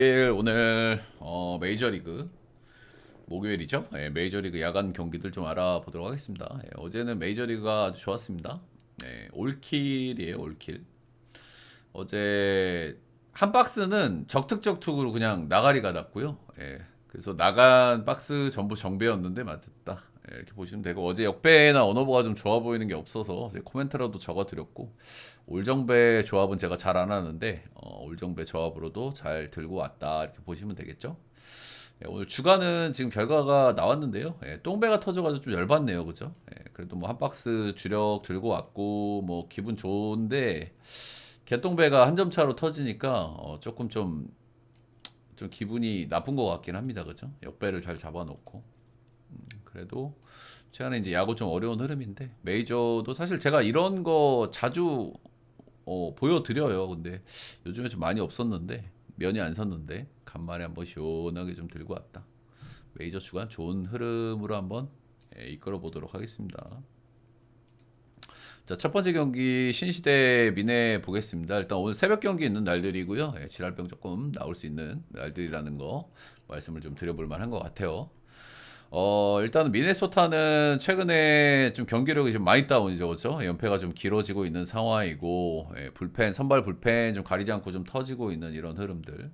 오늘 메이저리그 목요일이죠. 메이저리그 야간 경기들 좀 알아보도록 하겠습니다. 어제는 메이저리그가 아주 좋았습니다. 올킬이에요, 올킬. 어제 한 박스는 적특적투구로 그냥 나가리가 났고요. 그래서 나간 박스 전부 정배였는데 맞았다. 이렇게 보시면 되고, 어제 역배나 언어버가 좀 좋아 보이는 게 없어서 제 코멘트라도 적어드렸고, 올정배 조합은 제가 잘 안 하는데 올정배 조합으로도 잘 들고 왔다, 이렇게 보시면 되겠죠. 오늘 주간은 지금 결과가 나왔는데요. 똥배가 터져가지고 좀 열받네요, 그죠? 그래도 뭐 한 박스 주력 들고 왔고 뭐 기분 좋은데, 개똥배가 한 점 차로 터지니까 조금 좀 기분이 나쁜 것 같긴 합니다, 그죠? 역배를 잘 잡아놓고. 그래도 최근에 이제 야구 좀 어려운 흐름인데, 메이저도 사실 제가 이런 거 자주 보여드려요. 근데 요즘에 좀 많이 없었는데, 면이 안 섰는데 간만에 한번 시원하게 좀 들고 왔다. 메이저 주간 좋은 흐름으로 한번 이끌어 보도록 하겠습니다. 자, 첫 번째 경기 신시대 미네 보겠습니다. 일단 오늘 새벽 경기 있는 날들이고요. 질랄병 조금 나올 수 있는 날들이라는 거 말씀을 좀 드려볼 만한 것 같아요. 일단 미네소타는 최근에 좀 경기력이 좀 많이 다운이죠, 그렇죠? 연패가 좀 길어지고 있는 상황이고, 불펜 선발 불펜 좀 가리지 않고 좀 터지고 있는 이런 흐름들.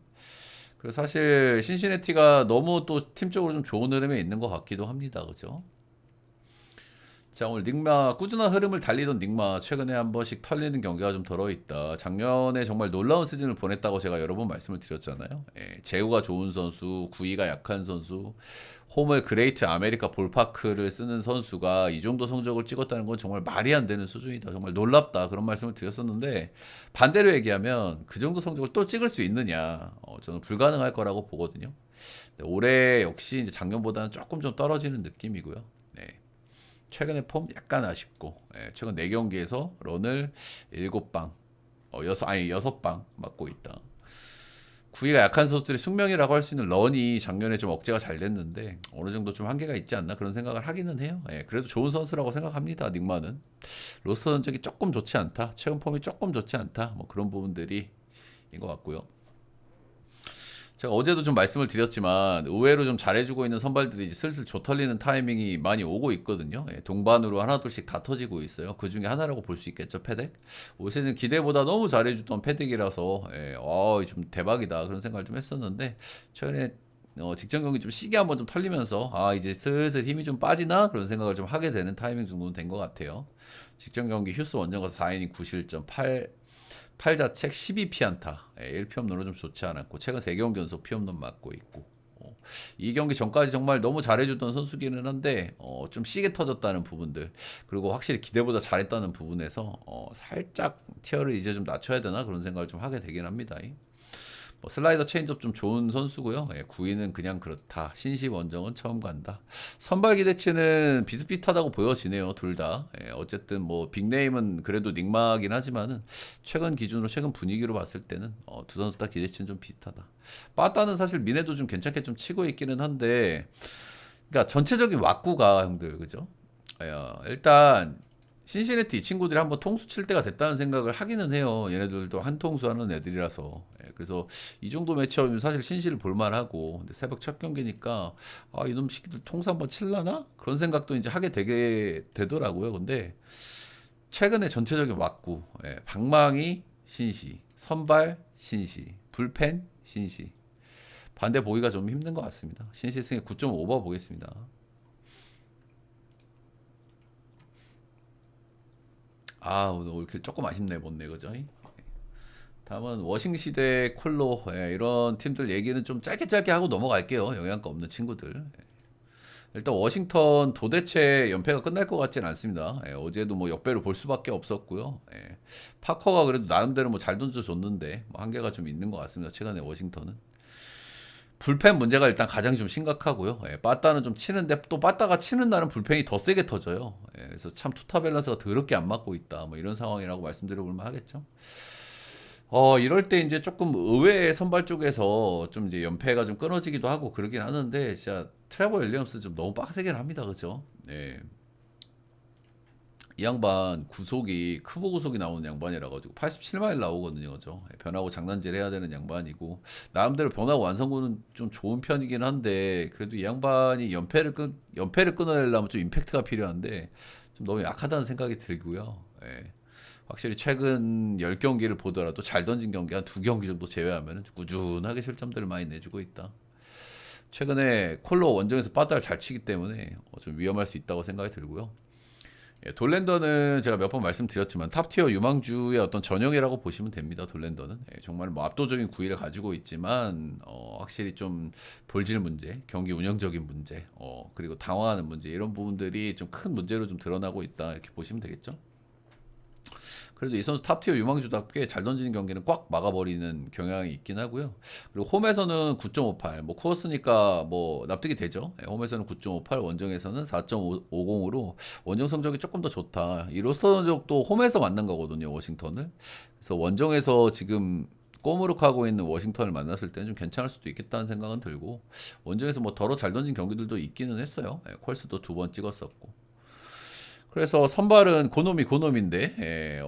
그리고 사실 신시내티가 너무 또 팀적으로 좀 좋은 흐름에 있는 것 같기도 합니다, 그렇죠? 자, 오늘 닉마 꾸준한 흐름을 달리던 닉마 최근에 한 번씩 털리는 경기가 좀 덜어 있다. 작년에 정말 놀라운 시즌을 보냈다고 제가 여러 번 말씀을 드렸잖아요. 제구가 좋은 선수, 구위가 약한 선수, 홈을 그레이트 아메리카 볼파크를 쓰는 선수가 이 정도 성적을 찍었다는 건 정말 말이 안 되는 수준이다. 정말 놀랍다. 그런 말씀을 드렸었는데, 반대로 얘기하면 그 정도 성적을 또 찍을 수 있느냐? 저는 불가능할 거라고 보거든요. 올해 역시 이제 작년보다는 조금 좀 떨어지는 느낌이고요. 네. 최근에 폼 약간 아쉽고, 최근 4경기에서 런을 7방, 6방 맞고 있다. 구위가 약한 선수들의 숙명이라고 할 수 있는 런이 작년에 좀 억제가 잘 됐는데 어느 정도 좀 한계가 있지 않나 그런 생각을 하기는 해요. 그래도 좋은 선수라고 생각합니다. 닉마는 로스터 전적이 조금 좋지 않다, 최근 폼이 조금 좋지 않다, 뭐 그런 부분들이 인 것 같고요. 제가 어제도 좀 말씀을 드렸지만 의외로 좀 잘해주고 있는 선발들이 이제 슬슬 조털리는 타이밍이 많이 오고 있거든요. 동반으로 하나둘씩 다 터지고 있어요. 그 중에 하나라고 볼 수 있겠죠, 패덱. 올 시즌 기대보다 너무 잘해주던 패덱이라서 좀 대박이다 그런 생각을 좀 했었는데, 최근에 직전 경기 좀 시기 한번 좀 털리면서 이제 슬슬 힘이 좀 빠지나 그런 생각을 좀 하게 되는 타이밍 정도는 된 것 같아요. 직전 경기 휴스 원정 가서 4이닝 9실점 8자책 12피안타, 1피홈런은 좀 좋지 않았고, 최근 3경기 연속 피홈런 맞고 있고, 이 경기 전까지 정말 너무 잘해주던 선수기는 한데 좀 시게 터졌다는 부분들, 그리고 확실히 기대보다 잘했다는 부분에서 살짝 티어를 이제 좀 낮춰야 되나 그런 생각을 좀 하게 되긴 합니다. 슬라이더 체인지업 좀 좋은 선수고요. 9위는 그냥 그렇다. 신시 원정은 처음 간다. 선발 기대치는 비슷비슷하다고 보여지네요, 둘 다. 어쨌든 뭐 빅네임은 그래도 닉마긴 하지만은 최근 기준으로 최근 분위기로 봤을 때는 두 선수 다 기대치는 좀 비슷하다. 빠따는 사실 미네도 좀 괜찮게 좀 치고 있기는 한데, 그러니까 전체적인 왁구가 형들, 그죠? 일단 신시내티 이 친구들이 한번 통수 칠 때가 됐다는 생각을 하기는 해요. 얘네들도 한 통수 하는 애들이라서. 그래서 이 정도 매치업이면 사실 신시를 볼만하고, 근데 새벽 첫 경기니까 이놈 새끼들 통수 한번 칠라나? 그런 생각도 이제 하게 되게 되더라고요. 근데 최근에 전체적인 왁구, 방망이 신시, 선발 신시, 불펜 신시. 반대 보기가 좀 힘든 것 같습니다. 신시 승에 9.5버 보겠습니다. 오늘 이렇게 조금 아쉽네, 못네, 그죠? 다음은 워싱시대 콜로, 이런 팀들 얘기는 좀 짧게 짧게 하고 넘어갈게요. 영양가 없는 친구들. 일단 워싱턴 도대체 연패가 끝날 것 같지는 않습니다. 어제도 뭐 역배로 볼 수밖에 없었고요. 파커가 그래도 나름대로 뭐 잘 던져줬는데 뭐 한계가 좀 있는 것 같습니다. 최근에 워싱턴은 불펜 문제가 일단 가장 좀 심각하고요. 빠따는 좀 치는데 또 빠따가 치는 날은 불펜이 더 세게 터져요. 그래서 참 투타 밸런스가 더럽게 안 맞고 있다, 뭐 이런 상황이라고 말씀드려 볼만 하겠죠. 이럴 때 이제 조금 의외의 선발 쪽에서 좀 이제 연패가 좀 끊어지기도 하고 그러긴 하는데, 진짜 트레버 윌리엄스 좀 너무 빡세긴 합니다, 그죠? 이 양반 구속이 크보 구속이 나오는 양반이라 가지고 87마일 나오거든요. 그죠? 변하고 장난질 해야 되는 양반이고 나름대로 변하고 완성도는 좀 좋은 편이긴 한데 그래도 이 양반이 연패를 끊어내려면 좀 임팩트가 필요한데 좀 너무 약하다는 생각이 들고요. 예. 확실히 최근 10경기를 보더라도 잘 던진 경기 한 2경기 정도 제외하면 꾸준하게 실점들을 많이 내주고 있다. 최근에 콜로 원정에서 빠따를 잘 치기 때문에 좀 위험할 수 있다고 생각이 들고요. 예, 돌랜더는 제가 몇 번 말씀드렸지만 탑티어 유망주의 어떤 전형이라고 보시면 됩니다. 돌랜더는 정말 뭐 압도적인 구위를 가지고 있지만 확실히 좀 볼질 문제, 경기 운영적인 문제, 그리고 당황하는 문제 이런 부분들이 좀 큰 문제로 좀 드러나고 있다 이렇게 보시면 되겠죠. 그래도 이 선수 탑티어 유망주답게 잘 던지는 경기는 꽉 막아버리는 경향이 있긴 하고요. 그리고 홈에서는 9.58, 뭐 쿠어스니까 뭐 납득이 되죠. 홈에서는 9.58, 원정에서는 4.50으로 원정 성적이 조금 더 좋다. 이 로스터 전적도 홈에서 만난 거거든요, 워싱턴을. 그래서 원정에서 지금 꼬무룩하고 있는 워싱턴을 만났을 때는 좀 괜찮을 수도 있겠다는 생각은 들고 원정에서 뭐 더러 잘 던진 경기들도 있기는 했어요. 콜스도 2번 찍었었고. 그래서 선발은 고놈인데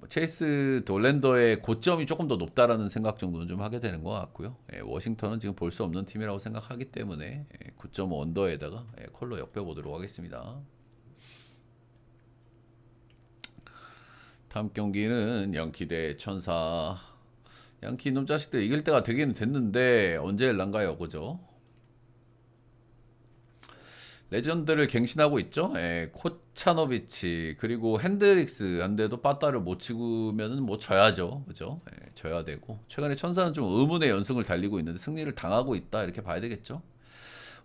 체이스 돌랜더의 고점이 조금 더 높다라는 생각 정도는 좀 하게 되는 것 같고요. 워싱턴은 지금 볼 수 없는 팀이라고 생각하기 때문에 9.5 언더에다가 컬러 역배 보도록 하겠습니다. 다음 경기는 양키 대 천사. 양키 이놈 자식들 이길 때가 되기는 됐는데 언제 일란가요, 그죠? 레전드를 갱신하고 있죠. 코차노비치 그리고 핸드릭스 한데도 빠따를 못 치고면은 뭐 져야죠, 그죠? 져야 되고 최근에 천사는 좀 의문의 연승을 달리고 있는데 승리를 당하고 있다 이렇게 봐야 되겠죠.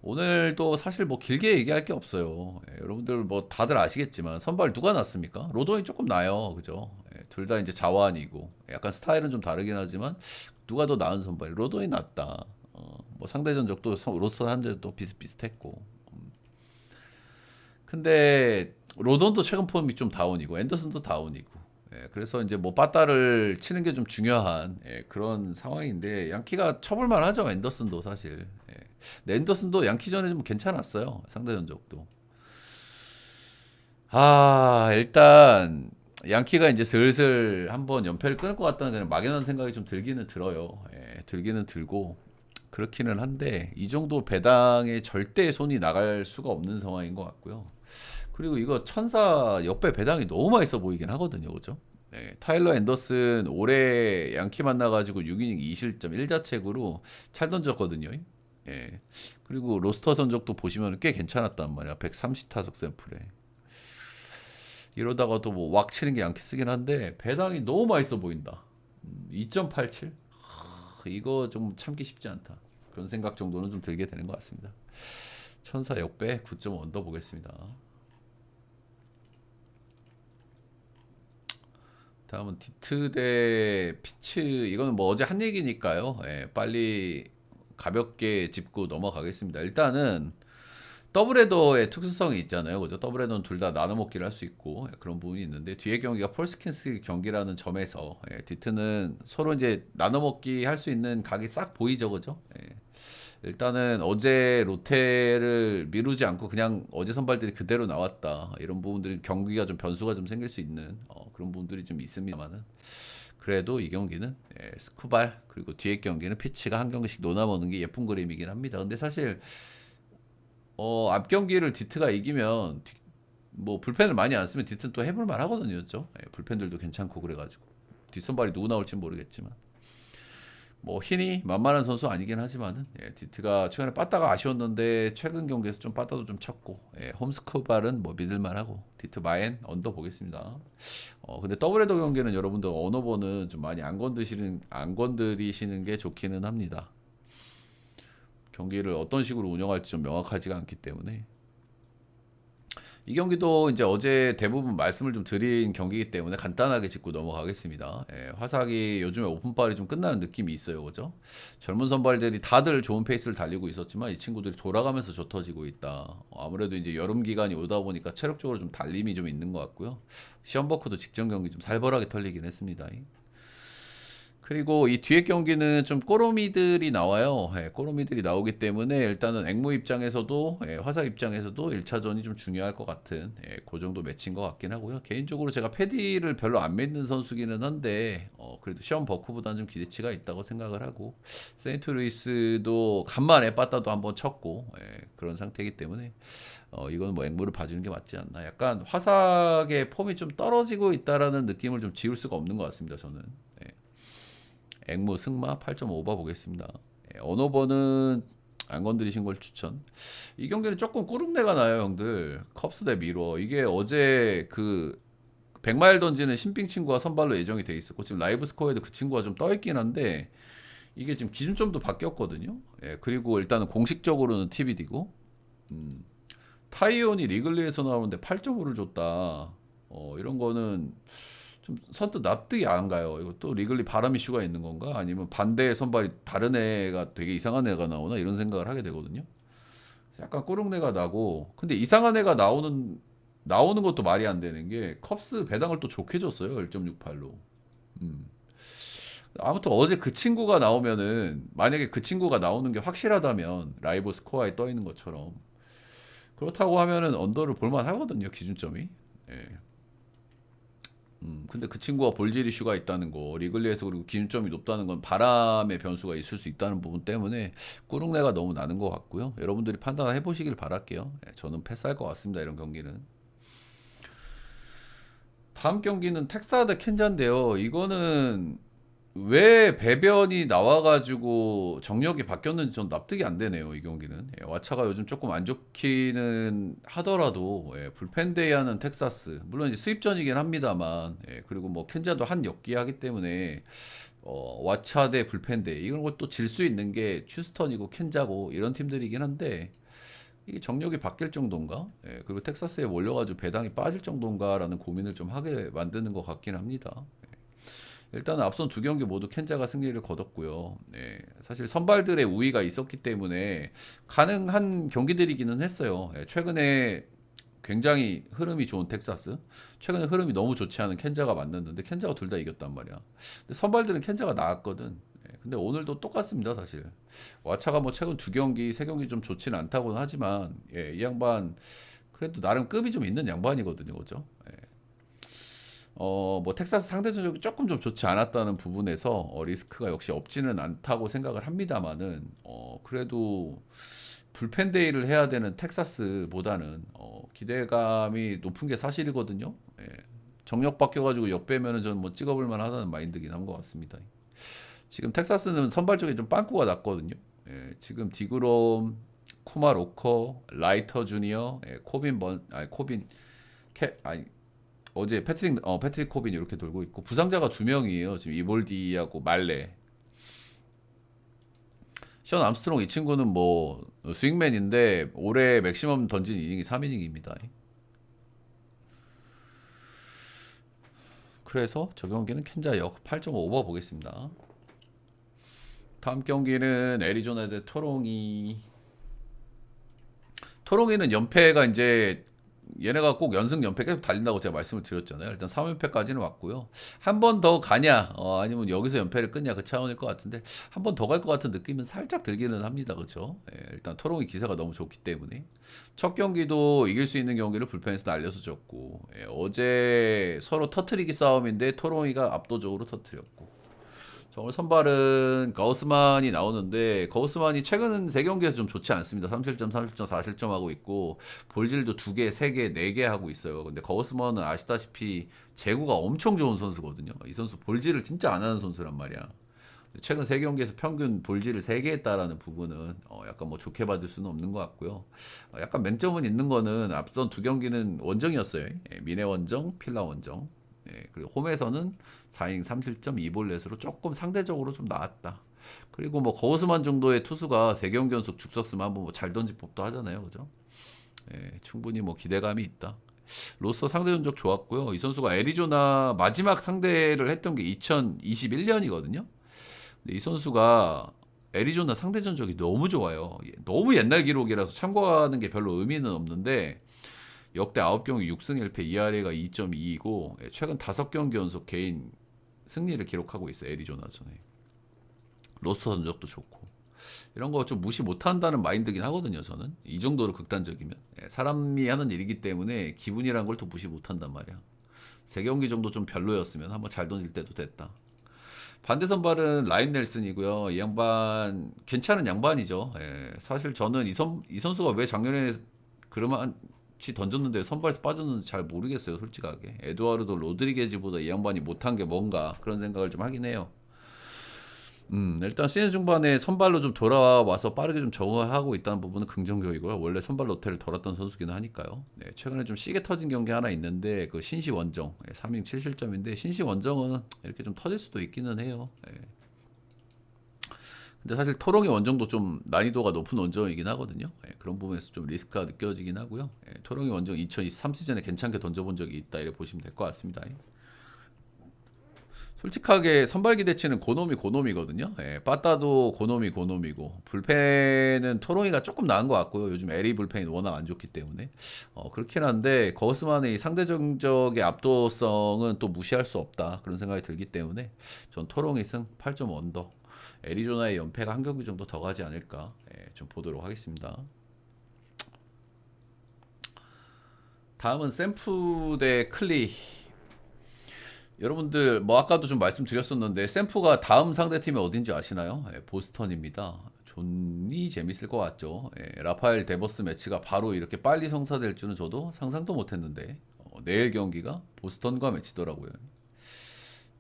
오늘도 사실 뭐 길게 얘기할 게 없어요. 여러분들 뭐 다들 아시겠지만 선발 누가 낫습니까? 로돈이 조금 나요, 그죠? 둘 다 이제 자완이고 약간 스타일은 좀 다르긴 하지만 누가 더 나은 선발? 로돈이 낫다. 뭐 상대 전적도 로스터 한제도 비슷비슷했고. 근데 로던도 최근 폼이 좀 다운이고 앤더슨도 다운이고 그래서 이제 뭐 빠따를 치는 게 좀 중요한 그런 상황인데 양키가 쳐볼만 하죠. 앤더슨도 사실 근데 앤더슨도 양키전에 좀 괜찮았어요. 상대 전적도 일단 양키가 이제 슬슬 한번 연패를 끊을 것 같다는 그냥 막연한 생각이 좀 들기는 들어요. 들기는 들고 그렇기는 한데 이 정도 배당에 절대 손이 나갈 수가 없는 상황인 것 같고요. 그리고 이거 천사 역배 배당이 너무 맛있어 보이긴 하거든요, 그죠? 타일러 앤더슨 올해 양키 만나가지고 6이닝 2실점 1자책으로 잘 던졌거든요. 그리고 로스터 전적도 보시면 꽤 괜찮았단 말이야. 130타석 샘플에. 이러다가도 뭐 왁 치는 게 양키 쓰긴 한데 배당이 너무 맛있어 보인다. 2.87? 이거 좀 참기 쉽지 않다. 그런 생각 정도는 좀 들게 되는 것 같습니다. 천사 역배 9.5 언더 보겠습니다. 다음은 디트 대 피츠. 이거는 뭐 어제 한 얘기니까요. 빨리 가볍게 짚고 넘어가겠습니다. 일단은 더블헤더의 특수성이 있잖아요, 그죠? 더블헤더는 둘 다 나눠 먹기를 할 수 있고 그런 부분이 있는데 뒤에 경기가 폴스킨스 경기라는 점에서 디트는 서로 이제 나눠 먹기 할 수 있는 각이 싹 보이죠, 그죠? 일단은 어제 롯데를 미루지 않고 그냥 어제 선발들이 그대로 나왔다. 이런 부분들이 경기가 좀 변수가 좀 생길 수 있는 그런 부분들이 좀 있습니다만은 그래도 이 경기는 스쿠발 그리고 뒤에 경기는 피치가 한 경기씩 논아먹는 게 예쁜 그림이긴 합니다. 근데 사실 앞 경기를 디트가 이기면 뭐 불펜을 많이 안 쓰면 디트는 또 해볼 만 하거든요, 그죠? 불펜들도 괜찮고 그래가지고 뒷선발이 누구 나올지 모르겠지만 뭐 hin이 만만한 선수 아니긴 하지만은 디트가 최근에 빠따가 아쉬웠는데 최근 경기에서 좀 빠따도 좀 쳤고 홈스쿠발은 뭐 믿을만하고 디트 마엔 언더 보겠습니다. 근데 더블헤더 경기는 여러분들 언어버는 좀 많이 안 건드리시는 게 좋기는 합니다. 경기를 어떤 식으로 운영할지 좀 명확하지가 않기 때문에 이 경기도 이제 어제 대부분 말씀을 좀 드린 경기이기 때문에 간단하게 짚고 넘어가겠습니다. 화삭이 요즘에 오픈빨이 좀 끝나는 느낌이 있어요, 그죠? 젊은 선발들이 다들 좋은 페이스를 달리고 있었지만 이 친구들이 돌아가면서 좁혀지고 있다. 아무래도 이제 여름 기간이 오다 보니까 체력적으로 좀 달림이 좀 있는 것 같고요. 시험버크도 직전 경기 좀 살벌하게 털리긴 했습니다. 그리고 이 뒤에 경기는 좀 꼬로미들이 나와요. 예, 꼬로미들이 나오기 때문에 일단은 앵무 입장에서도 화사 입장에서도 1차전이 좀 중요할 것 같은 그 정도 매치인 것 같긴 하고요. 개인적으로 제가 패디를 별로 안 믿는 선수기는 한데 그래도 시험 버크보다는 좀 기대치가 있다고 생각을 하고 세인트루이스도 간만에 빠따도 한번 쳤고 그런 상태이기 때문에 이건 뭐 앵무를 봐주는 게 맞지 않나. 약간 화삭의 폼이 좀 떨어지고 있다라는 느낌을 좀 지울 수가 없는 것 같습니다. 저는. 앵무 승마 8.5바 보겠습니다. 언어버는 안 건드리신 걸 추천. 이 경기는 조금 꾸룩내가 나요, 형들. 컵스 대 미러. 이게 어제 그 100마일 던지는 신빙 친구가 선발로 예정이 돼 있었고 지금 라이브 스코어에도 그 친구가 좀 떠 있긴 한데 이게 지금 기준점도 바뀌었거든요. 그리고 일단은 공식적으로는 TBD고 타이온이 리글리에서 나오는데 8.5를 줬다. 이런 거는 좀 선뜻 납득이 안 가요. 이거 또 리글리 바람 이슈가 있는 건가? 아니면 반대 선발이 다른 애가 되게 이상한 애가 나오나? 이런 생각을 하게 되거든요. 약간 꾸룩내가 나고, 근데 이상한 애가 나오는 것도 말이 안 되는 게 컵스 배당을 또 좋게 줬어요. 1.68로. 아무튼 어제 그 친구가 나오면은 만약에 그 친구가 나오는 게 확실하다면 라이브 스코어에 떠 있는 것처럼 그렇다고 하면은 언더를 볼만 하거든요. 기준점이. 예. 근데 그 친구가 볼질 이슈가 있다는 거, 리글리에서 그리고 기준점이 높다는 건 바람의 변수가 있을 수 있다는 부분 때문에 꾸룩내가 너무 나는 것 같고요. 여러분들이 판단해 보시길 바랄게요. 저는 패스할 것 같습니다. 이런 경기는. 다음 경기는 텍사 대 켄자인데요. 이거는 왜 배변이 나와가지고 정력이 바뀌었는지 전 납득이 안 되네요. 이 경기는. 와차가 요즘 조금 안 좋기는 하더라도 불펜데이 하는 텍사스 물론 이제 수입전이긴 합니다만 그리고 뭐 켄자도 한 역기하기 때문에 와차 대 불펜데이 이런 것도 질 수 있는 게 휴스턴이고 켄자고 이런 팀들이긴 한데 이게 정력이 바뀔 정도인가? 그리고 텍사스에 몰려가지고 배당이 빠질 정도인가라는 고민을 좀 하게 만드는 것 같긴 합니다. 일단 앞선 두 경기 모두 켄자가 승리를 거뒀고요. 사실 선발들의 우위가 있었기 때문에 가능한 경기들이기는 했어요. 최근에 굉장히 흐름이 좋은 텍사스, 최근에 흐름이 너무 좋지 않은 켄자가 만났는데 켄자가 둘 다 이겼단 말이야. 근데 선발들은 켄자가 나았거든. 근데 오늘도 똑같습니다, 사실. 와차가 뭐 최근 두 경기, 세 경기 좀 좋지는 않다고는 하지만 이 양반 그래도 나름 급이 좀 있는 양반이거든요, 그죠? 뭐 텍사스 상대 전적이 조금 좀 좋지 않았다는 부분에서 리스크가 역시 없지는 않다고 생각을 합니다만은 그래도 불펜데이를 해야 되는 텍사스보다는 기대감이 높은 게 사실이거든요. 정력 바뀌어가지고 역배면은 저는 뭐 찍어볼 만하다는 마인드긴 한 것 같습니다. 지금 텍사스는 선발적인 좀 빵꾸가 났거든요. 지금 디그롬, 쿠마 로커, 라이터 주니어, 코빈 아니 어제 패트릭 코빈 이렇게 돌고 있고 부상자가 두 명이에요. 지금 이볼디하고 말레. 션 암스트롱 이 친구는 뭐 스윙맨인데 올해 맥시멈 던진 이닝이 3이닝입니다. 그래서 저 경기는 켄자 역 8.5버 보겠습니다. 다음 경기는 애리조나 대 토롱이. 토롱이는 연패가 이제 얘네가 꼭 연승 연패 계속 달린다고 제가 말씀을 드렸잖아요. 일단 3연패까지는 왔고요. 한 번 더 가냐, 아니면 여기서 연패를 끊냐 그 차원일 것 같은데 한 번 더 갈 것 같은 느낌은 살짝 들기는 합니다. 그렇죠? 일단 토롱이 기세가 너무 좋기 때문에 첫 경기도 이길 수 있는 경기를 불펜에서 날려서 졌고 어제 서로 터트리기 싸움인데 토롱이가 압도적으로 터트렸고 오늘 선발은 거우스만이 나오는데 거우스만이 최근 세 경기에서 좀 좋지 않습니다. 3실점, 3실점, 4실점 하고 있고 볼질도 2개, 3개, 4개 하고 있어요. 근데 거우스만은 아시다시피 제구가 엄청 좋은 선수거든요. 이 선수 볼질을 진짜 안 하는 선수란 말이야. 최근 세 경기에서 평균 볼질을 3개 했다라는 부분은 약간 뭐 좋게 받을 수는 없는 것 같고요. 약간 맹점은 있는 거는 앞선 두 경기는 원정이었어요. 미네 원정, 필라 원정. 그리고 홈에서는 4이닝 3실점 2볼넷으로 조금 상대적으로 좀 나았다. 그리고 뭐 거우스만 정도의 투수가 3경기 연속 죽었으면 한번 뭐 잘 던질 법도 하잖아요. 그죠? 충분히 뭐 기대감이 있다. 로서 상대 전적 좋았고요. 이 선수가 애리조나 마지막 상대를 했던 게 2021년이거든요. 근데 이 선수가 애리조나 상대 전적이 너무 좋아요. 너무 옛날 기록이라서 참고하는 게 별로 의미는 없는데 역대 9경기 6승 1패 ERA가 2.2이고 최근 5경기 연속 개인 승리를 기록하고 있어요. 애리조나전에. 로스터 전적도 좋고. 이런 거 좀 무시 못한다는 마인드긴 하거든요. 저는 이 정도로 극단적이면 사람이 하는 일이기 때문에 기분이란 걸 또 무시 못한단 말이야. 3경기 정도 좀 별로였으면 한번 잘 던질 때도 됐다. 반대 선발은 라인 넬슨이고요. 이 양반 괜찮은 양반이죠. 사실 저는 이 선수가 왜 작년에 그러만치 던졌는데 선발에서 빠졌는지 잘 모르겠어요. 솔직하게. 에두아르도 로드리게즈보다 이 양반이 못한 게 뭔가 그런 생각을 좀 하긴 해요. 일단 시즌 중반에 선발로 좀 돌아와서 빠르게 좀 적응하고 있다는 부분은 긍정적이고요. 원래 선발 로테를 덜었던 선수기는 하니까요. 네, 최근에 좀 시계 터진 경기 하나 있는데 그 신시 원정 3인 7실점인데 신시 원정은 이렇게 좀 터질 수도 있기는 해요. 네. 근데 사실 토롱이 원정도 좀 난이도가 높은 원정이긴 하거든요. 네, 그런 부분에서 좀 리스크가 느껴지긴 하고요. 네, 토롱이 원정 2023 시즌에 괜찮게 던져본 적이 있다 이렇게 보시면 될 것 같습니다. 솔직하게 선발 기대치는 고놈이거든요. 빠따도 고놈이고 불펜은 토롱이가 조금 나은 것 같고요. 요즘 에리 불펜이 워낙 안 좋기 때문에 그렇긴 한데 거스만의 상대적의 압도성은 또 무시할 수 없다 그런 생각이 들기 때문에 전 토롱이 승 8점 언더. 애리조나의 연패가 한 경기 정도 더 가지 않을까 좀 보도록 하겠습니다. 다음은 샘프 대 클리. 여러분들 뭐 아까도 좀 말씀드렸었는데 샘프가 다음 상대팀이 어딘지 아시나요? 보스턴입니다. 존이 재밌을 것 같죠. 라파엘 데버스 매치가 바로 이렇게 빨리 성사될 줄은 저도 상상도 못했는데 내일 경기가 보스턴과 매치더라고요.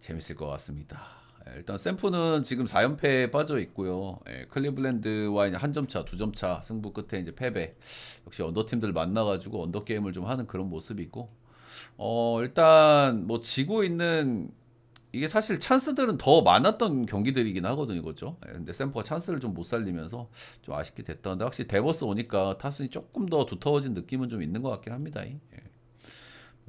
재밌을 것 같습니다. 일단 샘프는 지금 4연패에 빠져 있고요. 클리블랜드와 이제 한 점 차, 2점 차 승부 끝에 이제 패배. 역시 언더팀들 만나가지고 언더 게임을 좀 하는 그런 모습이고. 일단 뭐 지고 있는 이게 사실 찬스들은 더 많았던 경기들이긴 하거든요, 그죠? 근데 샘프가 찬스를 좀 못 살리면서 좀 아쉽게 됐던데 확실히 데버스 오니까 타순이 조금 더 두터워진 느낌은 좀 있는 것 같긴 합니다.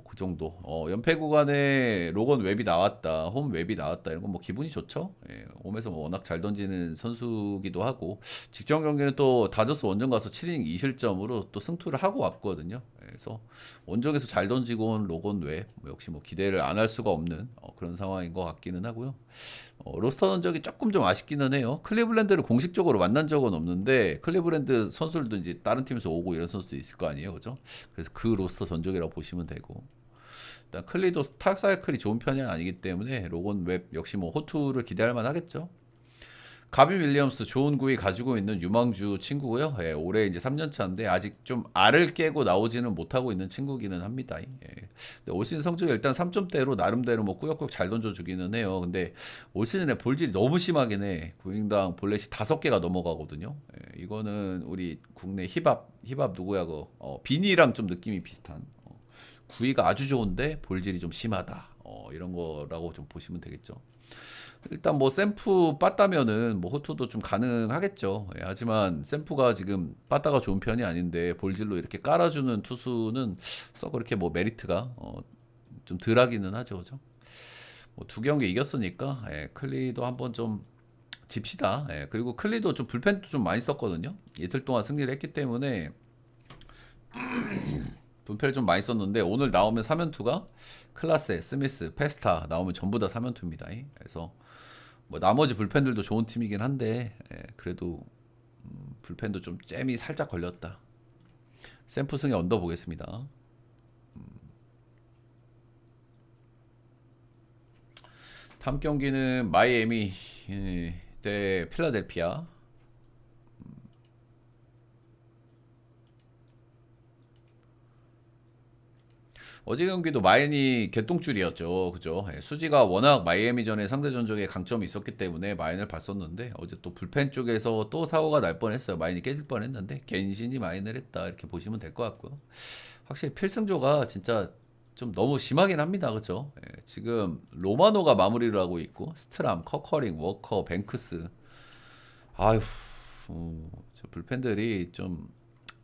그 정도. 연패 구간에 로건 웹이 나왔다, 홈 웹이 나왔다 이런 건 뭐 기분이 좋죠. 홈에서 뭐 워낙 잘 던지는 선수기도 하고 직전 경기는 또 다저스 원정 가서 7이닝 2실점으로 또 승투를 하고 왔거든요. 그래서 원정에서 잘 던지고 온 로건 웹 역시 뭐 기대를 안 할 수가 없는 그런 상황인 것 같기는 하고요. 로스터 전적이 조금 좀 아쉽기는 해요. 클리블랜드를 공식적으로 만난 적은 없는데 클리블랜드 선수들도 이제 다른 팀에서 오고 이런 선수도 있을 거 아니에요, 그죠? 그래서 그 로스터 전적이라고 보시면 되고. 일단 클리도 스타 사이클이 좋은 편이 아니기 때문에 로건 웹 역시 뭐 호투를 기대할 만하겠죠. 가비 윌리엄스 좋은 구위 가지고 있는 유망주 친구고요. 올해 이제 3년 차인데 아직 좀 알을 깨고 나오지는 못하고 있는 친구기는 합니다. 근데 올 시즌 성적이 일단 3점대로 나름대로 뭐 꾸역꾸역 잘 던져주기는 해요. 근데 올 시즌에 볼질이 너무 심하긴 해. 구인당 볼넷이 5개가 넘어가거든요. 이거는 우리 국내 힙합 누구야 비니랑 좀 느낌이 비슷한. 구위가 아주 좋은데 볼질이 좀 심하다. 이런 거라고 좀 보시면 되겠죠. 일단 뭐 샘프 빠따면은 뭐 호투도 좀 가능하겠죠. 하지만 샘프가 지금 빠따가 좋은 편이 아닌데 볼질로 이렇게 깔아주는 투수는 썩 그렇게 뭐 메리트가 좀 덜하기는 하죠, 그죠? 뭐 2경기 이겼으니까 클리도 한번 좀 짚시다. 그리고 클리도 좀 불펜도 좀 많이 썼거든요. 이틀 동안 승리를 했기 때문에 분패를 좀 많이 썼는데 오늘 나오면 3연투가 클라세, 스미스, 페스타 나오면 전부 다 3연투입니다. 그래서 뭐 나머지 불펜들도 좋은 팀이긴 한데 그래도 불펜도 좀 잼이 살짝 걸렸다. 샘프승에 언더 보겠습니다. 다음 경기는 마이애미 대 필라델피아. 어제 경기도 마인이 개똥줄이었죠. 그죠? 수지가 워낙 마이애미전에 상대 전적에 강점이 있었기 때문에 마인을 봤었는데 어제 또 불펜 쪽에서 또 사고가 날 뻔했어요. 마인이 깨질 뻔했는데 겐신이 마인을 했다 이렇게 보시면 될 것 같고요. 확실히 필승조가 진짜 좀 너무 심하긴 합니다. 그죠? 지금 로마노가 마무리를 하고 있고 스트람, 커커링, 워커, 뱅크스. 아휴, 저 불펜들이 좀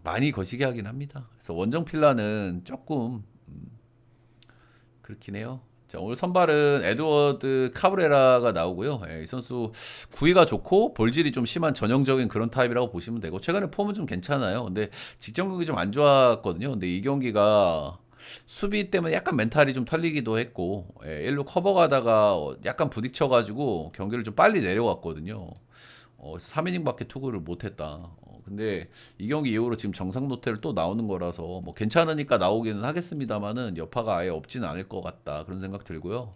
많이 거시기 하긴 합니다. 그래서 원정 필라는 조금 그렇긴 해요. 자, 오늘 선발은 에드워드 카브레라가 나오고요. 이 선수 구위가 좋고 볼질이 좀 심한 전형적인 그런 타입이라고 보시면 되고 최근에 폼은 좀 괜찮아요. 근데 직전 경기 좀 안 좋았거든요. 근데 이 경기가 수비 때문에 약간 멘탈이 좀 털리기도 했고, 예, 1루 커버 가다가 약간 부딪혀가지고 경기를 좀 빨리 내려갔거든요. 3이닝밖에 투구를 못했다. 근데 이 경기 이후로 지금 정상 노태를 또 나오는 거라서 뭐 괜찮으니까 나오기는 하겠습니다만은 여파가 아예 없지는 않을 것 같다 그런 생각 들고요.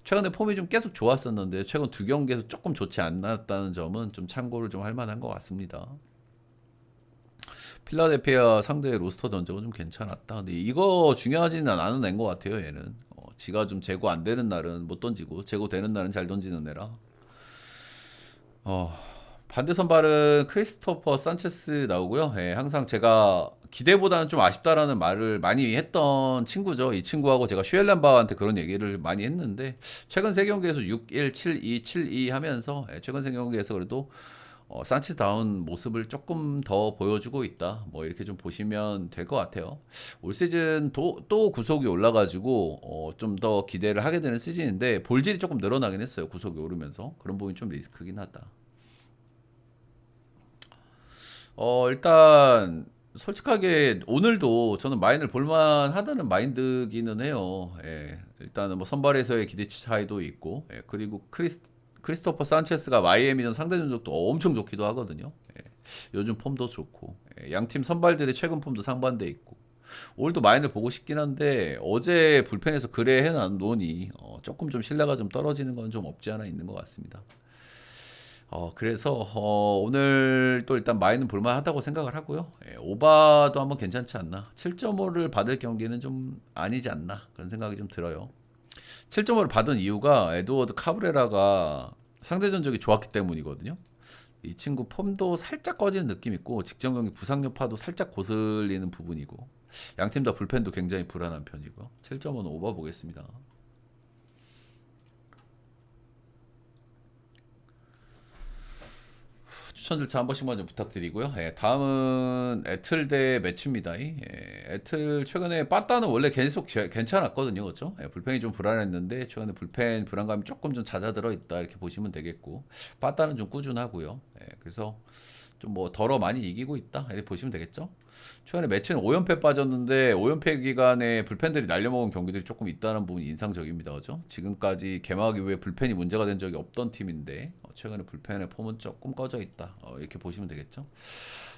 최근에 폼이 좀 계속 좋았었는데 최근 두 경기에서 조금 좋지 않았다는 점은 좀 참고를 좀 할 만한 것 같습니다. 필라델피아 상대의 로스터 전적은 좀 괜찮았다. 근데 이거 중요하지는 않은 애인 것 같아요. 얘는 지가 좀 제고 안 되는 날은 못 던지고 제고 되는 날은 잘 던지는 애라. 어, 반대 선발은 크리스토퍼 산체스 나오고요. 예, 항상 제가 기대보다는 좀 아쉽다라는 말을 많이 했던 친구죠. 이 친구하고 제가 슈엘란바한테 그런 얘기를 많이 했는데 최근 세 경기에서 6-1, 7-2, 7-2 하면서 최근 세 경기에서 그래도 산체스 다운 모습을 조금 더 보여주고 있다. 뭐 이렇게 좀 보시면 될 것 같아요. 올 시즌 또 구속이 올라가지고 좀 더 기대를 하게 되는 시즌인데 볼질이 조금 늘어나긴 했어요. 구속이 오르면서 그런 부분이 좀 리스크긴 하다. 일단 솔직하게 오늘도 저는 마인을 볼만 하다는 마인드기는 해요. 예. 일단은 뭐 선발에서의 기대치 차이도 있고, 예. 그리고 크리스토퍼 산체스가 마이애미전 상대 전적도 엄청 좋기도 하거든요. 예. 요즘 폼도 좋고, 예. 양팀 선발들의 최근 폼도 상반돼 있고. 오늘도 마인을 보고 싶긴 한데 어제 불펜에서 그래 해놓으니 조금 좀 신뢰가 좀 떨어지는 건 좀 없지 않아 있는 것 같습니다. 그래서 오늘 또 일단 마이는 볼만하다고 생각을 하고요. 예, 오바도 한번 괜찮지 않나. 7.5를 받을 경기는 좀 아니지 않나 그런 생각이 좀 들어요. 7.5를 받은 이유가 에드워드 카브레라가 상대 전적이 좋았기 때문이거든요. 이 친구 폼도 살짝 꺼지는 느낌 있고 직전 경기 부상 여파도 살짝 거슬리는 부분이고 양 팀 다 불펜도 굉장히 불안한 편이고요. 7.5는 오바 보겠습니다. 추천 절차 한 번씩만 좀 부탁드리고요. 예, 다음은 애틀 대 매치입니다. 애틀 최근에 빠따는 원래 계속 괜찮았거든요. 그렇죠? 예, 불펜이 좀 불안했는데 최근에 불펜 불안감이 조금 좀 잦아들어 있다 이렇게 보시면 되겠고 빠따는 좀 꾸준하고요. 그래서 좀 뭐 덜어 많이 이기고 있다 이렇게 보시면 되겠죠. 최근에 매치는 5연패 빠졌는데 5연패 기간에 불펜들이 날려먹은 경기들이 조금 있다는 부분이 인상적입니다. 그죠? 지금까지 개막 이후에 불펜이 문제가 된 적이 없던 팀인데 최근에 불펜의 폼은 조금 꺼져 있다. 이렇게 보시면 되겠죠.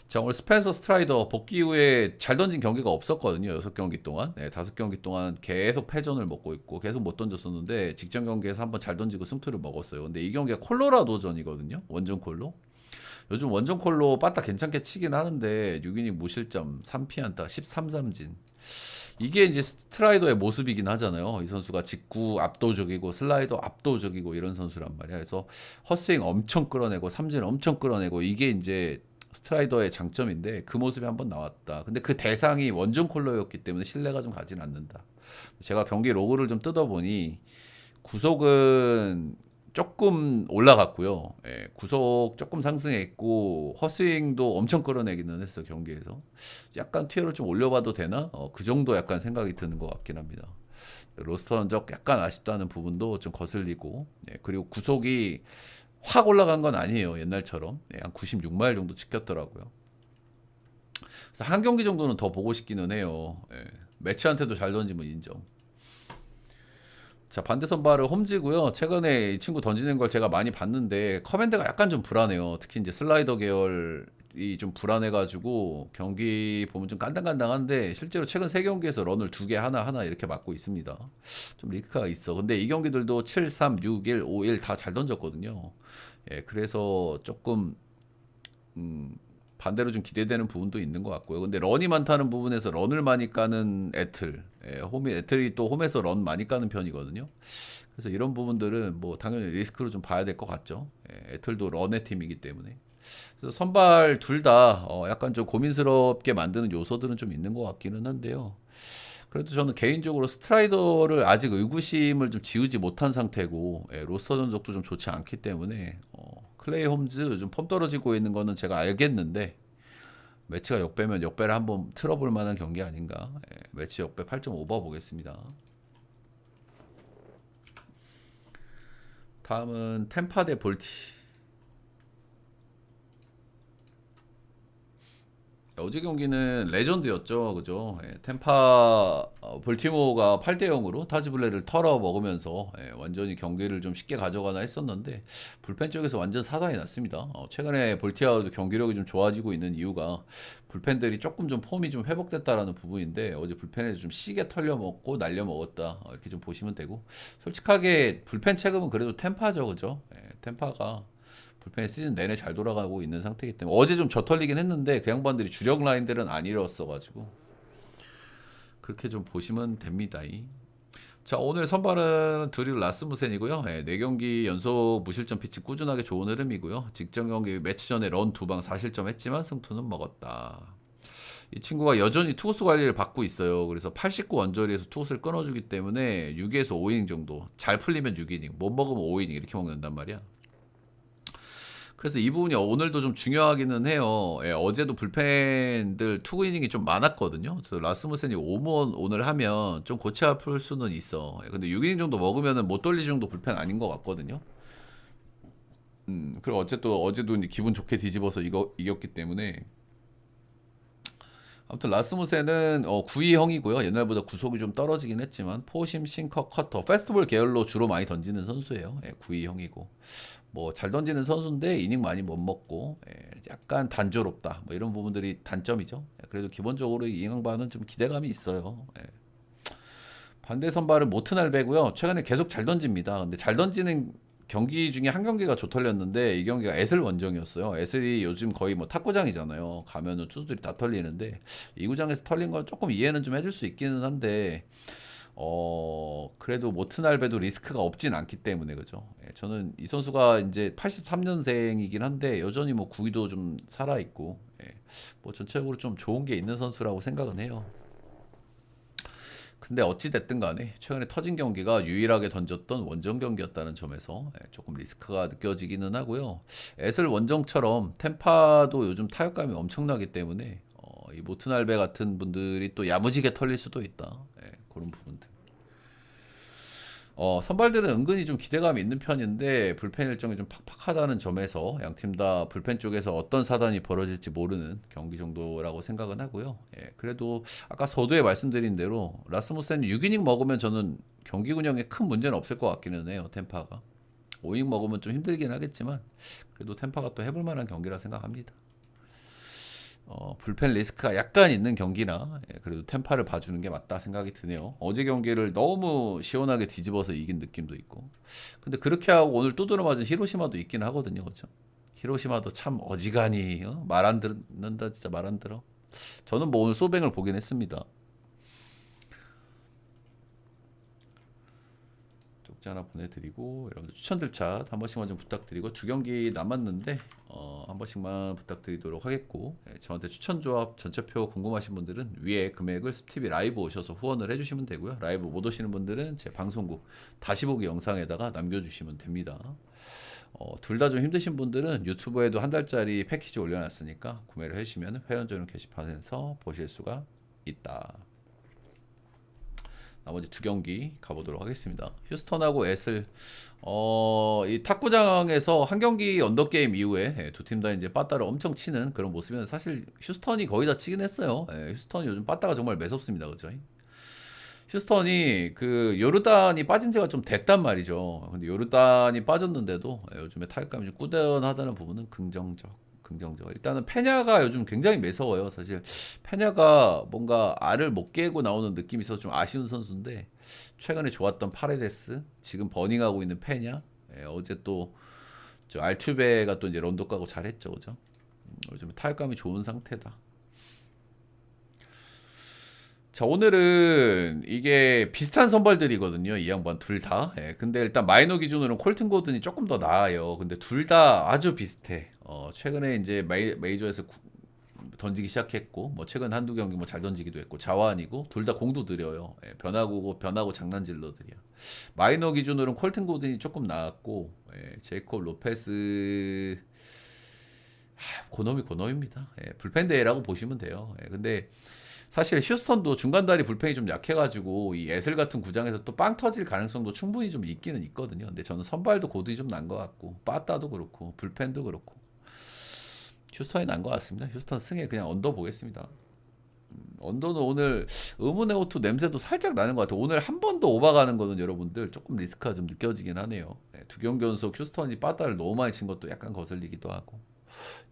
자, 오늘 스펜서 스트라이더 복귀 후에 잘 던진 경기가 없었거든요. 6경기 동안. 네, 5경기 동안 계속 패전을 먹고 있고 계속 못 던졌었는데 직전 경기에서 한번 잘 던지고 승투를 먹었어요. 근데 이 경기가 콜로라도전이거든요. 원정 콜로. 요즘 원정 콜로 빠따 괜찮게 치긴 하는데 6이닝 무실점 3피안타 13삼진 이게 이제 스트라이더의 모습이긴 하잖아요. 이 선수가 직구 압도적이고 슬라이더 압도적이고 이런 선수란 말이야. 그래서 헛스윙 엄청 끌어내고 삼진 엄청 끌어내고 이게 이제 스트라이더의 장점인데 그 모습이 한번 나왔다. 근데 그 대상이 원정 콜러였기 때문에 신뢰가 좀 가진 않는다. 제가 경기 로그를 좀 뜯어보니 구속은 조금 올라갔고요. 예, 구속 조금 상승했고 헛스윙도 엄청 끌어내기는 했어 경기에서. 약간 티어를 좀 올려봐도 되나? 그 정도 약간 생각이 드는 것 같긴 합니다. 로스터 전적 약간 아쉽다는 부분도 좀 거슬리고, 예, 그리고 구속이 확 올라간 건 아니에요 옛날처럼. 예, 한 96마일 정도 찍혔더라고요. 그래서 한 경기 정도는 더 보고 싶기는 해요. 예, 매치한테도 잘 던지면 인정. 자, 반대 선발은 홈즈고요. 최근에 이 친구 던지는 걸 제가 많이 봤는데 커맨드가 약간 좀 불안해요. 특히 이제 슬라이더 계열이 좀 불안해가지고 경기 보면 좀 깐당깐당한데 실제로 최근 세 경기에서 런을 두 개 하나 이렇게 맞고 있습니다. 좀 리스크가 있어. 근데 이 경기들도 7, 3, 6, 1, 5, 1 다 잘 던졌거든요. 예, 그래서 조금 반대로 좀 기대되는 부분도 있는 것 같고요. 근데 런이 많다는 부분에서 런을 많이 까는 애틀, 애틀이 또 홈에서 런 많이 까는 편이거든요. 그래서 이런 부분들은 뭐 당연히 리스크로 좀 봐야 될 것 같죠. 애틀도 런의 팀이기 때문에. 그래서 선발 둘 다 약간 좀 고민스럽게 만드는 요소들은 좀 있는 것 같기는 한데요. 그래도 저는 개인적으로 스트라이더를 아직 의구심을 좀 지우지 못한 상태고 로스터 전적도 좀 좋지 않기 때문에 클레이 홈즈 요즘 폼 떨어지고 있는 거는 제가 알겠는데 매치가 역배면 역배를 한번 틀어볼 만한 경기 아닌가. 매치 역배 8.5버 보겠습니다. 다음은 템파 대 볼티. 어제 경기는 레전드였죠, 그죠? 템파 볼티모어가 8대 0으로 타즈블레를 털어 먹으면서 완전히 경기를 좀 쉽게 가져가나 했었는데 불펜 쪽에서 완전 사단이 났습니다. 최근에 볼티아도 경기력이 좀 좋아지고 있는 이유가 불펜들이 조금 좀 폼이 좀 회복됐다라는 부분인데 어제 불펜에서 좀 시게 털려 먹고 날려 먹었다 이렇게 좀 보시면 되고 솔직하게 불펜 체급은 그래도 템파죠, 그죠? 템파가 불펜이 시즌 내내 잘 돌아가고 있는 상태이기 때문에 어제 좀 저털리긴 했는데 그 양반들이 주력 라인들은 아니었어가지고 그렇게 좀 보시면 됩니다. 자, 오늘 선발은 드릴 라스무센이고요. 4경기 연속 무실점 피칭 꾸준하게 좋은 흐름이고요. 직전 경기 매치 전에 런 2방 4실점 했지만 승투는 먹었다. 이 친구가 여전히 투구수 관리를 받고 있어요. 그래서 89 원저리에서 투구수를 끊어주기 때문에 6에서 5이닝 정도 잘 풀리면 6이닝 못 먹으면 5이닝 이렇게 먹는단 말이야. 그래서 이 부분이 오늘도 좀 중요하기는 해요. 어제도 불펜들 투구 이닝이 좀 많았거든요. 그래서 라스무센이 오먼 오늘 하면 좀 고치 아플 수는 있어. 근데 6이닝 정도 먹으면은 못 돌릴 정도 불펜 아닌 것 같거든요. 그리고 어쨌든 어제도 이제 기분 좋게 뒤집어서 이겼기 때문에 아무튼 라스무센은 구위형이고요. 옛날보다 구속이 좀 떨어지긴 했지만 포심, 싱커, 커터, 페스티벌 계열로 주로 많이 던지는 선수예요. 구위형이고 뭐 잘 던지는 선수인데 이닝 많이 못 먹고 약간 단조롭다. 뭐 이런 부분들이 단점이죠. 그래도 기본적으로 이 양반은 좀 기대감이 있어요. 반대 선발은 모트날베고요. 최근에 계속 잘 던집니다. 근데 잘 던지는 경기 중에 한 경기가 조털렸는데 이 경기가 에슬 원정이었어요. 에슬이 요즘 거의 뭐 탁구장이잖아요. 가면은 투수들이 다 털리는데 이 구장에서 털린 건 조금 이해는 좀 해줄 수 있기는 한데 그래도 모트날베도 리스크가 없진 않기 때문에 그죠. 저는 이 선수가 이제 83년생이긴 한데 여전히 뭐 구위도 좀 살아 있고 뭐 전체적으로 좀 좋은 게 있는 선수라고 생각은 해요. 근데 어찌 됐든 간에 최근에 터진 경기가 유일하게 던졌던 원정 경기였다는 점에서 조금 리스크가 느껴지기는 하고요. 에슬 원정처럼 템파도 요즘 타격감이 엄청나기 때문에 이 모트날베 같은 분들이 또 야무지게 털릴 수도 있다. 그런 부분들. 선발들은 은근히 좀 기대감이 있는 편인데 불펜 일정이 좀 팍팍하다는 점에서 양 팀 다 불펜 쪽에서 어떤 사단이 벌어질지 모르는 경기 정도라고 생각은 하고요. 그래도 아까 서두에 말씀드린 대로 라스무센 6이닝 먹으면 저는 경기 운영에 큰 문제는 없을 것 같기는 해요. 템파가 5이닝 먹으면 좀 힘들긴 하겠지만 그래도 템파가 또 해볼 만한 경기라 생각합니다. 불펜 리스크가 약간 있는 경기나 그래도 템파를 봐주는 게 맞다 생각이 드네요. 어제 경기를 너무 시원하게 뒤집어서 이긴 느낌도 있고 근데 그렇게 하고 오늘 두드러 맞은 히로시마도 있긴 하거든요. 그렇죠? 히로시마도 참 어지간히 말 안 듣는다 진짜 말 안 들어. 저는 뭐 오늘 소뱅을 보긴 했습니다. 쪽지 하나 보내드리고 여러분들 추천들 차 한 번씩만 좀 부탁드리고 두 경기 남았는데 한 번씩만 부탁드리도록 하겠고 저한테 추천 조합 전체표 궁금하신 분들은 위에 금액을 습TV 라이브 오셔서 후원을 해주시면 되고요. 라이브 못 오시는 분들은 제 방송국 다시 보기 영상에다가 남겨주시면 됩니다. 둘 다 좀 힘드신 분들은 유튜브에도 한 달짜리 패키지 올려놨으니까 구매를 해주시면 회원 전용 게시판에서 보실 수가 있다. 나머지 두 경기 가보도록 하겠습니다. 휴스턴하고 애슬 이 탁구장에서 한 경기 언더게임 이후에 두 팀 다 이제 빠따를 엄청 치는 그런 모습이면 사실 휴스턴이 거의 다 치긴 했어요. 휴스턴이 요즘 빠따가 정말 매섭습니다. 그죠? 휴스턴이 그 요르단이 빠진 지가 좀 됐단 말이죠. 근데 요르단이 빠졌는데도 요즘에 타격감이 좀 꾸준하다는 부분은 긍정적. 일단은 페냐가 요즘 굉장히 매서워요. 사실 페냐가 뭔가 알을 못 깨고 나오는 느낌이 있어서 좀 아쉬운 선수인데 최근에 좋았던 파레데스, 지금 버닝하고 있는 페냐, 어제 또 저 알투베가 또 이제 런도 가고 잘했죠, 그죠? 요즘 타격감이 좋은 상태다. 자, 오늘은 이게 비슷한 선발들이거든요. 이 양반 둘 다. 근데 일단 마이너 기준으로는 콜튼 고든이 조금 더 나아요. 근데 둘 다 아주 비슷해. 최근에 이제 메이저에서 던지기 시작했고, 뭐 최근 한두 경기 뭐 잘 던지기도 했고, 자완이고, 둘 다 공도 느려요. 변하고 장난질러들이야. 마이너 기준으로는 콜튼 고든이 조금 나았고, 제이콥 로페스 고놈입니다. 불펜 대회라고 보시면 돼요. 근데 사실 휴스턴도 중간다리 불펜이 좀 약해가지고 이 에슬 같은 구장에서 또 빵 터질 가능성도 충분히 좀 있기는 있거든요. 근데 저는 선발도 고든이 좀 난 것 같고 빠따도 그렇고 불펜도 그렇고 휴스턴이 난 것 같습니다. 휴스턴 승에 그냥 언더 보겠습니다. 언더는 오늘 의문의 오투 냄새도 살짝 나는 것 같아요. 오늘 한 번 더 오버가는 거는 여러분들 조금 리스크가 좀 느껴지긴 하네요. 두 경기 연속 휴스턴이 빠따를 너무 많이 친 것도 약간 거슬리기도 하고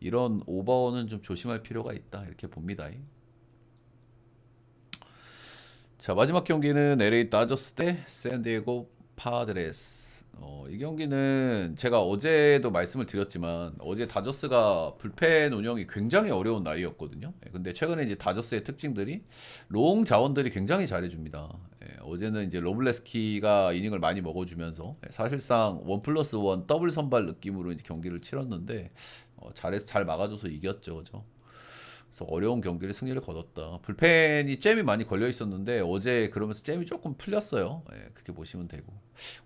이런 오버는 좀 조심할 필요가 있다 이렇게 봅니다. 자, 마지막 경기는 LA 다저스 대 샌디에고 파드레스. 이 경기는 제가 어제도 말씀을 드렸지만 어제 다저스가 불펜 운영이 굉장히 어려운 날이었거든요. 근데 최근에 이제 다저스의 특징들이 롱 자원들이 굉장히 잘해줍니다. 어제는 이제 로블레스키가 이닝을 많이 먹어주면서 사실상 1+1 더블 선발 느낌으로 이제 경기를 치렀는데 잘해서 잘 막아줘서 이겼죠, 그죠? 그래서 어려운 경기를 승리를 거뒀다. 불펜이 잼이 많이 걸려 있었는데 어제 그러면서 잼이 조금 풀렸어요. 그렇게 보시면 되고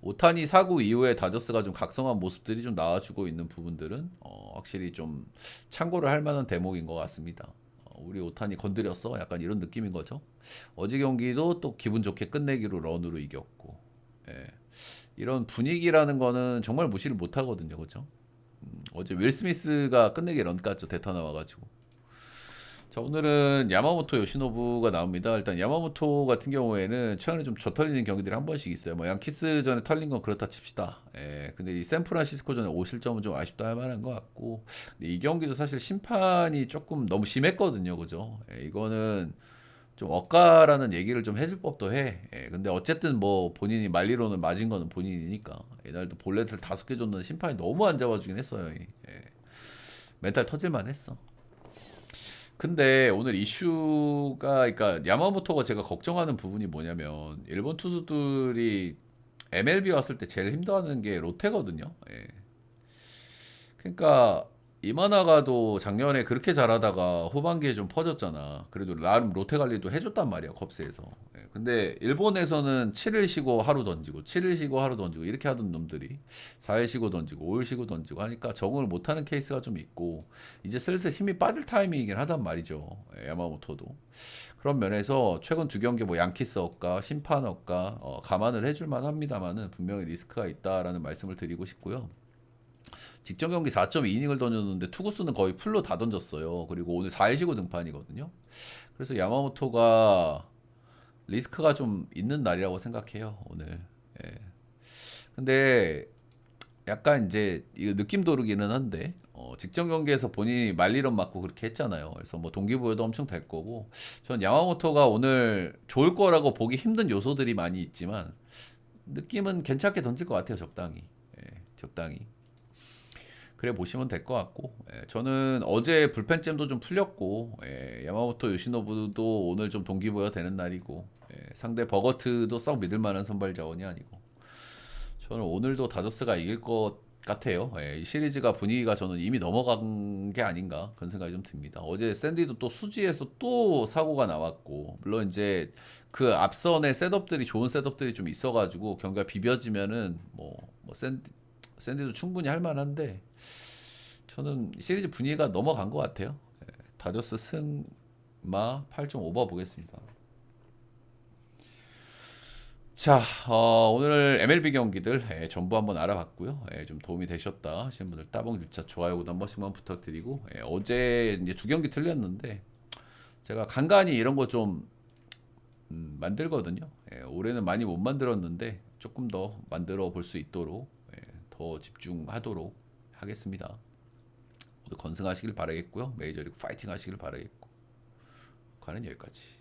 오타니 사구 이후에 다저스가 좀 각성한 모습들이 좀 나와주고 있는 부분들은 확실히 좀 참고를 할 만한 대목인 것 같습니다. 우리 오타니 건드렸어? 약간 이런 느낌인 거죠. 어제 경기도 또 기분 좋게 끝내기로 런으로 이겼고 이런 분위기라는 거는 정말 무시를 못 하거든요, 그렇죠? 어제 윌 스미스가 끝내기 런 깠죠, 대타 나와가지고. 자, 오늘은 야마모토 요시노부가 나옵니다. 일단 야마모토 같은 경우에는 최근에 좀 젖털리는 경기들이 한 번씩 있어요. 뭐 양키스 전에 털린 건 그렇다 칩시다. 근데 이 샌프란시스코 전에 5실점은 좀 아쉽다 할 만한 것 같고, 근데 이 경기도 사실 심판이 조금 너무 심했거든요, 그죠? 이거는 좀 억까라는 얘기를 좀 해줄 법도 해. 근데 어쨌든 뭐 본인이 말리로는 맞은 거는 본인이니까. 이날도 볼넷을 5개 줬는데 심판이 너무 안 잡아주긴 했어요. 멘탈 터질만 했어. 근데 오늘 이슈가 그러니까 야마모토가 제가 걱정하는 부분이 뭐냐면 일본 투수들이 MLB 왔을 때 제일 힘들어하는 게 롯데거든요. 그러니까 이마나가도 작년에 그렇게 잘하다가 후반기에 좀 퍼졌잖아. 그래도 나름 롯데 관리도 해줬단 말이야, 컵스에서. 근데 일본에서는 7일 쉬고 하루 던지고 7일 쉬고 하루 던지고 이렇게 하던 놈들이 4일 쉬고 던지고 5일 쉬고 던지고 하니까 적응을 못하는 케이스가 좀 있고 이제 슬슬 힘이 빠질 타이밍이긴 하단 말이죠. 야마모토도. 그런 면에서 최근 두 경기 뭐 양키스 억가, 심판 억가 감안을 해줄 만합니다만은 분명히 리스크가 있다라는 말씀을 드리고 싶고요. 직전 경기 4.2이닝을 던졌는데 투구수는 거의 풀로 다 던졌어요. 그리고 오늘 4일 쉬고 등판이거든요. 그래서 야마모토가 리스크가 좀 있는 날이라고 생각해요, 오늘. 예. 근데 약간 이제 이거 느낌 도르기는 한데 직전 경기에서 본인이 말리런 맞고 그렇게 했잖아요. 그래서 뭐 동기부여도 엄청 될 거고 전 야마모토가 오늘 좋을 거라고 보기 힘든 요소들이 많이 있지만 느낌은 괜찮게 던질 것 같아요, 적당히. 적당히. 그래 보시면 될 것 같고 저는 어제 불펜잼도 좀 풀렸고 야마모토 요시노부도 오늘 좀 동기부여 되는 날이고 상대 버거트도 썩 믿을 만한 선발 자원이 아니고 저는 오늘도 다저스가 이길 것 같아요. 이 시리즈가 분위기가 저는 이미 넘어간 게 아닌가 그런 생각이 좀 듭니다. 어제 샌디도 또 수지에서 또 사고가 나왔고 물론 이제 그 앞선의 셋업들이 좋은 셋업들이 좀 있어가지고 경기가 비벼지면은 뭐 샌디도 충분히 할 만한데 저는 시리즈 분위기가 넘어간 것 같아요. 다저스 승마 8.5버 보겠습니다. 자, 오늘 MLB 경기들 전부 한번 알아봤고요. 좀 도움이 되셨다 하시는 분들 따봉 1차 좋아요도 한 번씩만 부탁드리고 어제 이제 두 경기 틀렸는데 제가 간간히 이런 거 좀 만들거든요. 올해는 많이 못 만들었는데 조금 더 만들어 볼 수 있도록 더 집중하도록 하겠습니다. 모두 건승하시길 바라겠고요. 메이저리그 파이팅 하시길 바라겠고. 과는 여기까지.